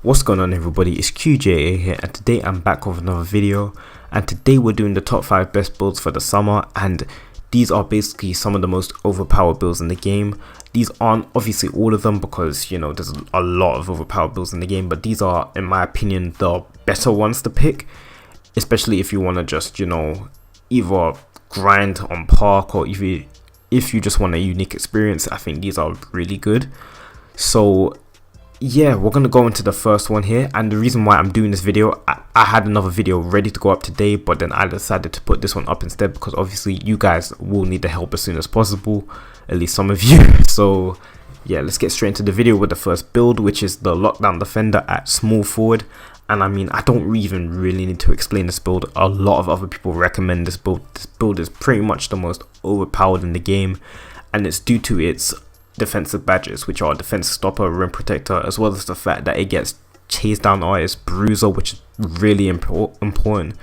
What's going on, everybody? It's QJA here, and today I'm back with another video. And today we're doing the top 5 best builds for the summer, and these are basically some of the most overpowered builds in the game. These aren't obviously all of them because, you know, there's a lot of overpowered builds in the game, but these are, in my opinion, the better ones to pick, especially if you want to just, you know, either grind on Park or if you just want a unique experience. I think these are really good. So yeah, we're gonna go into the first one here, and the reason why I'm doing this video, I had another video ready to go up today, but then I decided to put this one up instead because obviously you guys will need the help as soon as possible, at least some of you. So yeah, let's get straight into the video with the first build, which is the Lockdown Defender at small forward. And I mean, I don't even really need to explain this build. A lot of other people recommend this build. This build is pretty much the most overpowered in the game, and it's due to its defensive badges, which are Defense Stopper, Rim Protector, as well as the fact that it gets Chase Down Artist, Bruiser, which is really important.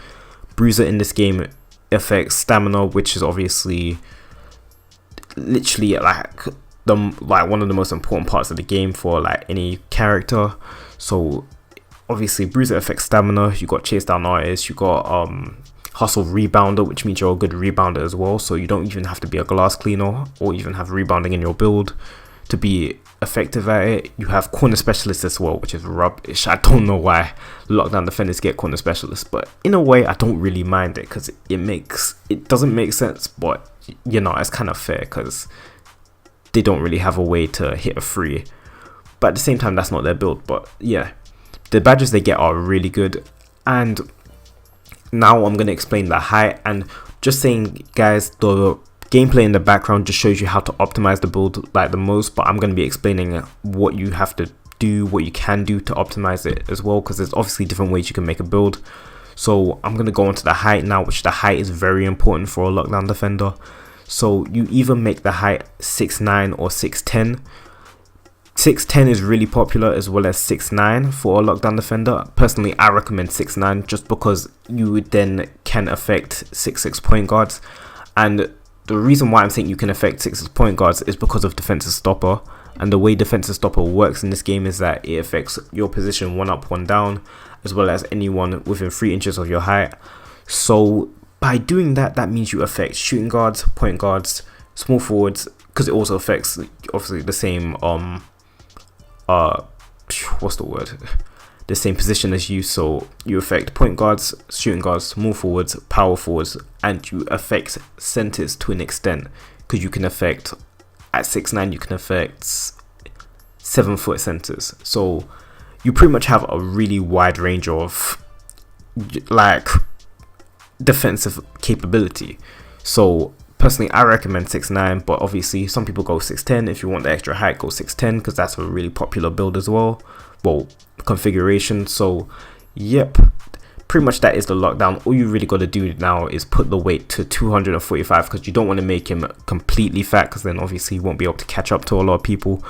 Bruiser in this game affects Stamina, which is obviously literally like one of the most important parts of the game for like any character. So obviously Bruiser affects Stamina. You got Chase Down Artist, you got Hustle Rebounder, which means you're a good rebounder as well, so you don't even have to be a glass cleaner or even have rebounding in your build to be effective at it. You have Corner Specialist as well, which is rubbish. I don't know why Lockdown Defenders get Corner Specialist, but in a way I don't really mind it because it doesn't make sense, but you know, it's kind of fair because they don't really have a way to hit a free, but at the same time that's not their build. But yeah, the badges they get are really good. And now I'm going to explain the height, and just saying guys, the gameplay in the background just shows you how to optimize the build like the most, but I'm going to be explaining what you have to do, what you can do to optimize it as well, because there's obviously different ways you can make a build. So I'm going to go into the height now, which the height is very important for a Lockdown Defender. So you either make the height 6'9 or 6'10. 6'10 is really popular, as well as 6'9 for a Lockdown Defender. Personally, I recommend 6'9 just because you then can affect 6'6 point guards. And the reason why I'm saying you can affect 6'6 point guards is because of Defensive Stopper. And the way Defensive Stopper works in this game is that it affects your position 1 up, 1 down, as well as anyone within 3 inches of your height. So by doing that, that means you affect shooting guards, point guards, small forwards, because it also affects obviously the same the same position as you. So you affect point guards, shooting guards, small forwards, power forwards, and you affect centers to an extent, because you can affect at 6'9 you can affect 7-foot centers. So you pretty much have a really wide range of like defensive capability. So personally, I recommend 6'9, but obviously some people go 6'10. If you want the extra height, go 6'10 because that's a really popular build as well. Well, configuration. So, yep, pretty much that is the Lockdown. All you really got to do now is put the weight to 245 because you don't want to make him completely fat, because then obviously you won't be able to catch up to a lot of people.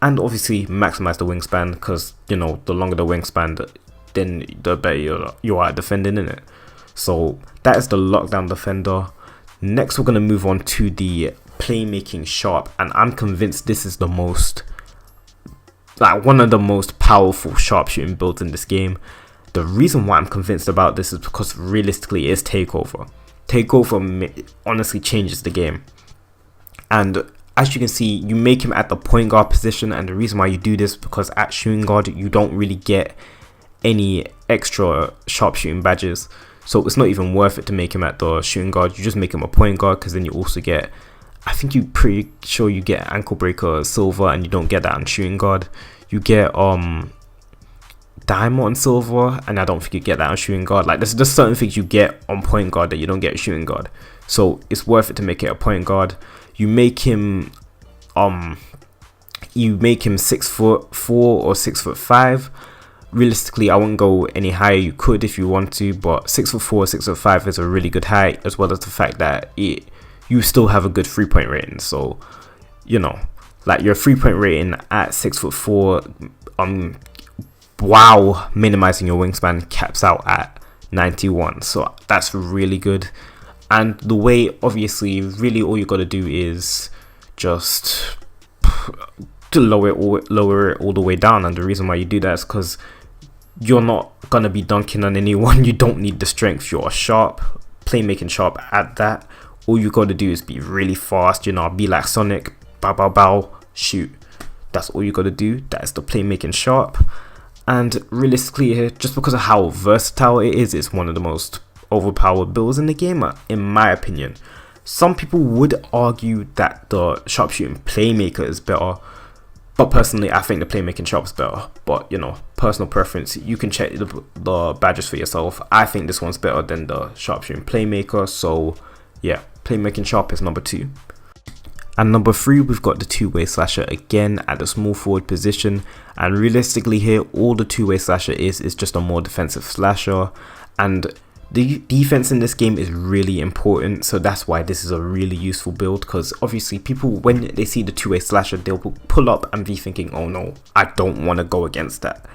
And obviously maximize the wingspan, because, you know, the longer the wingspan, then the better you are at defending in it. So that is the Lockdown Defender. Next, we're going to move on to the Playmaking Sharp, and I'm convinced this is the most, like, one of the most powerful sharpshooting builds in this game. The reason why I'm convinced about this is because realistically it's Takeover. Takeover honestly changes the game, and as you can see, you make him at the point guard position, and the reason why you do this is because at shooting guard you don't really get any extra sharpshooting badges. So it's not even worth it to make him at the shooting guard. You just make him a point guard, because then you also get, I think you're pretty sure you get Ankle Breaker Silver, and you don't get that on shooting guard. You get Diamond Silver, and I don't think you get that on shooting guard. Like, there's just certain things you get on point guard that you don't get at shooting guard. So it's worth it to make it a point guard. You make him 6'4" or 6'5". Realistically, I won't go any higher. You could if you want to, but 6'4", 6'5" is a really good height, as well as the fact that you still have a good 3-point rating. So, you know, like your 3-point rating at 6'4", wow, minimizing your wingspan, caps out at 91. So that's really good. And the way, obviously, really all you got to do is just to lower it all the way down. And the reason why you do that is because you're not gonna be dunking on anyone. You don't need the strength. You're sharp, playmaking sharp at that. All you gotta do is be really fast, be like Sonic, bow bow bow, shoot. That's all you gotta do. That is the playmaking sharp. And realistically here, just because of how versatile it is, it's one of the most overpowered builds in the game, in my opinion. Some people would argue that the sharpshooting playmaker is better, but personally I think the playmaking sharp is better. But personal preference, you can check the badges for yourself. I think this one's better than the sharpshooting playmaker, so yeah, playmaking sharp is number 2. And number 3, we've got the two-way slasher again at the small forward position. And realistically here, all the two-way slasher is just a more defensive slasher. And the defense in this game is really important. So that's why this is a really useful build. Because obviously people, when they see the two-way slasher, they'll pull up and be thinking, oh no, I don't want to go against that.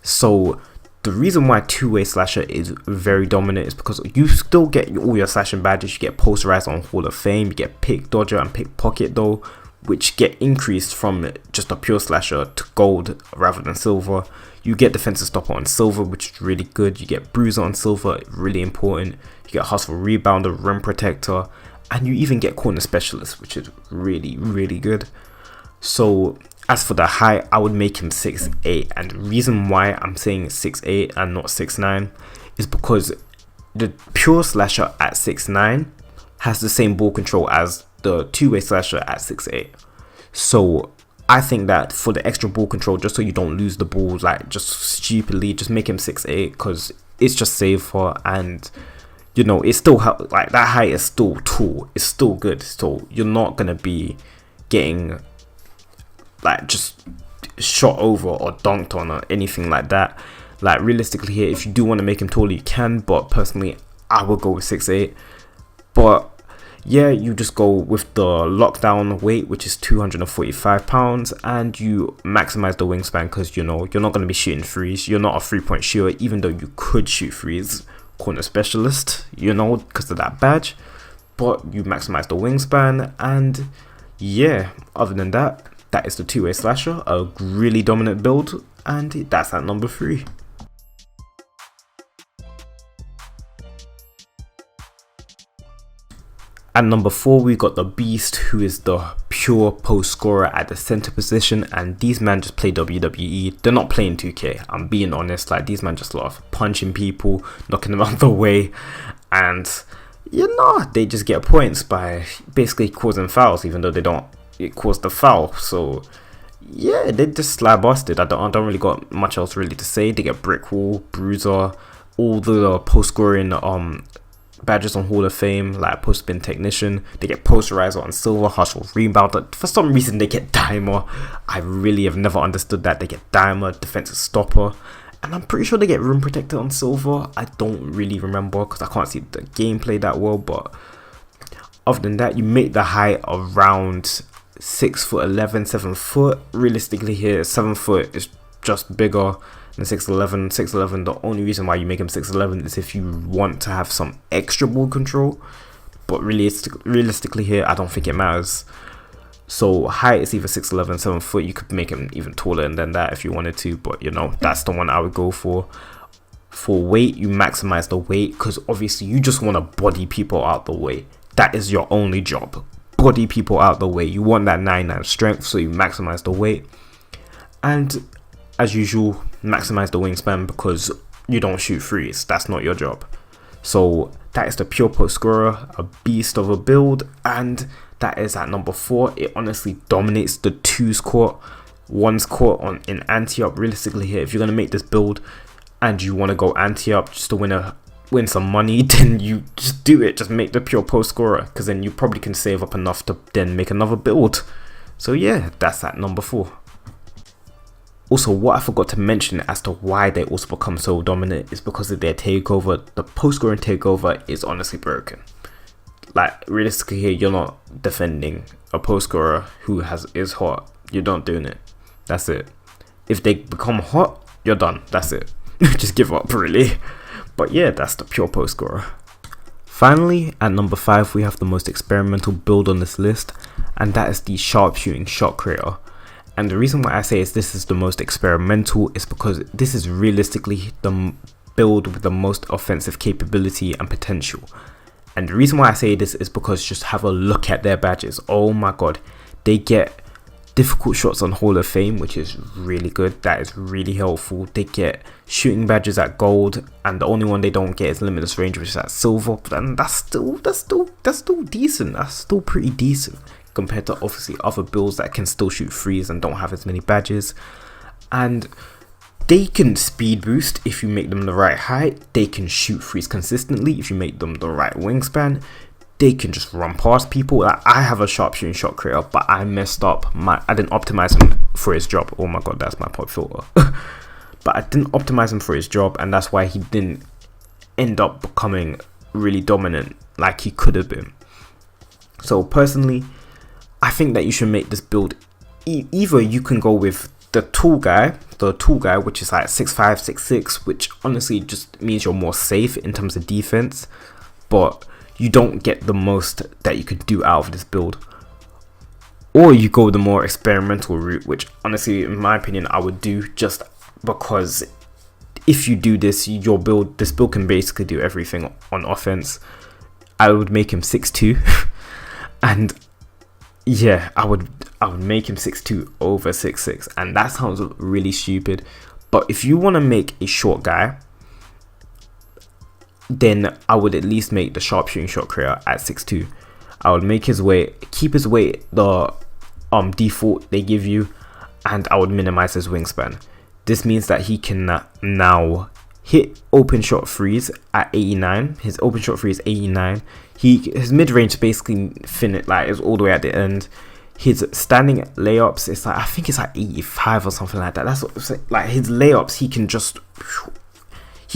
So the reason why two-way slasher is very dominant is because you still get all your slashing badges. You get posterized on Hall of Fame, you get pick dodger and pickpocket though, which get increased from just a pure slasher to gold rather than silver. You get defensive stopper on silver, which is really good. You get bruiser on silver, really important. You get hustle rebounder, rim protector, and you even get corner specialist, which is really, really good. So as for the height, I would make him 6'8", and the reason why I'm saying 6'8" and not 6'9" is because the pure slasher at 6'9" has the same ball control as the two-way slasher at 6'8". So I think that for the extra ball control, just so you don't lose the ball like just stupidly, just make him 6'8", because it's just safer, and it's still like that height is still tall, it's still good, so you're not gonna be getting like just shot over or dunked on or anything like that. Like realistically here, if you do want to make him taller, you can, but personally I would go with 6'8". But yeah, you just go with the lockdown weight, which is 245 pounds, and you maximize the wingspan because you're not going to be shooting threes. You're not a 3-point shooter, even though you could shoot threes. Corner specialist, because of that badge, but you maximize the wingspan. And yeah, other than that, that is the two-way slasher, a really dominant build, and that's at number 3. At number 4, we got the Beast, who is the pure post scorer at the center position, and these men just play WWE. They're not playing 2K, I'm being honest. Like, these men just love punching people, knocking them out of the way, and they just get points by basically causing fouls, even though they don't cause the foul. So yeah, they just slap busted. I don't really got much else really to say. They get brick wall, bruiser, all the post scoring badges on Hall of Fame, like post spin technician. They get posterizer on silver, hustle rebounder. For some reason they get dimer. I really have never understood that. They get dimer, defensive stopper, and I'm pretty sure they get rim protector on silver. I don't really remember because I can't see the gameplay that well, but other than that, you make the height around 6'11", 7 foot. Realistically here, 7 foot is just bigger than 6'11". 6'11", the only reason why you make him 6'11" is if you want to have some extra ball control, but realistically here, I don't think it matters. So height is either 6'11", 7 foot. You could make him even taller than that if you wanted to, but that's the one I would go for. For weight, you maximize the weight because obviously you just want to body people out the way. That is your only job. Body people out the way. You want that 99 strength, so you maximize the weight. And as usual, maximize the wingspan because you don't shoot threes. That's not your job. So that is the pure post scorer, a beast of a build, and that is at number 4. It honestly dominates the 2's court, 1's court in anti-up. Realistically here, if you're going to make this build and you want to go anti-up just to win some money, then you just do it. Just make the pure post scorer, because then you probably can save up enough to then make another build. So yeah, that's at number 4. Also, what I forgot to mention as to why they also become so dominant is because of their takeover. The post scoring takeover is honestly broken. Like realistically here, you're not defending a post scorer who is hot. You're not doing it. That's it. If they become hot, you're done. That's it. Just give up, really. But yeah, that's the pure post scorer. Finally, at number 5, we have the most experimental build on this list, and that is the sharpshooting shot creator. And the reason why I say this is the most experimental is because this is realistically the build with the most offensive capability and potential. And the reason why I say this is because just have a look at their badges. Oh my god, they get difficult shots on Hall of Fame, which is really good. That is really helpful. They get shooting badges at gold, and the only one they don't get is limitless range, which is at silver. And that's still decent. That's still pretty decent compared to obviously other builds that can still shoot threes and don't have as many badges. And they can speed boost if you make them the right height. They can shoot threes consistently if you make them the right wingspan. They can just run past people. Like, I have a sharpshooting shot creator, but I messed up. I didn't optimize him for his job. Oh my god, that's my pop filter. But I didn't optimize him for his job, and that's why he didn't end up becoming really dominant like he could have been. So personally, I think that you should make this build. Either you can go with the tall guy, which is like 6'5", 6'6", which honestly just means you're more safe in terms of defense, but you don't get the most that you could do out of this build. Or you go the more experimental route, which honestly, in my opinion, I would do, just because if you do this, this build can basically do everything on offense. I would make him 6'2", and yeah, I would make him 6'2" over 6'6", and that sounds really stupid. But if you want to make a short guy, then I would at least make the sharpshooting shot creator at 6'2". I would make his weight, keep his weight the default they give you, and I would minimize his wingspan. This means that he can now hit open shot threes at 89. His open shot free is 89. His mid range basically is all the way at the end. His standing layups is like, I think it's like 85 or something like that. That's what, like, his layups, he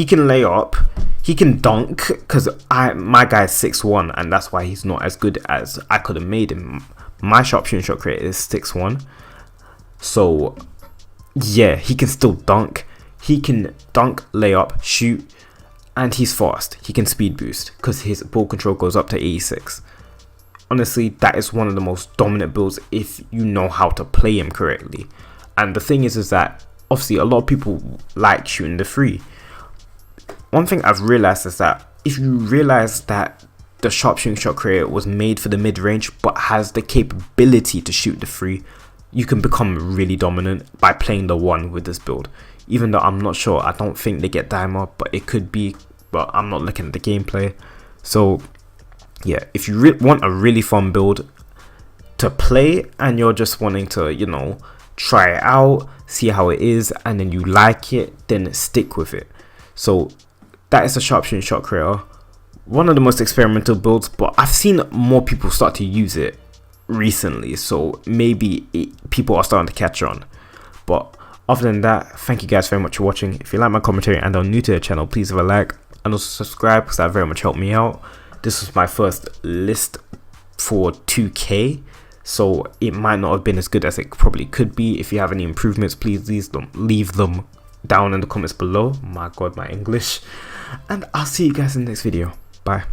can lay up, he can dunk, because my guy's 6'1", and that's why he's not as good as I could have made him. My sharpshooting shot creator is 6'1", so yeah, he can still dunk. He can dunk, lay up, shoot, and he's fast. He can speed boost because his ball control goes up to 86. Honestly, that is one of the most dominant builds if you know how to play him correctly. And the thing is that obviously a lot of people like shooting the three. One thing I've realized is that if you realize that the sharpshooting shot creator was made for the mid-range but has the capability to shoot the three, you can become really dominant by playing the one with this build. Even though I'm not sure, I don't think they get Dimer, but it could be, but I'm not looking at the gameplay. So yeah, if you want a really fun build to play and you're just wanting to, you know, try it out, see how it is, and then you like it, then stick with it. So that is a sharpshooting shot creator. One of the most experimental builds, but I've seen more people start to use it recently, so maybe people are starting to catch on. But other than that, thank you guys very much for watching. If you like my commentary and are new to the channel, please leave a like and also subscribe, because that very much helped me out. This was my first list for 2K, so it might not have been as good as it probably could be. If you have any improvements, please leave them down in the comments below. My god, my English. And I'll see you guys in the next video. Bye.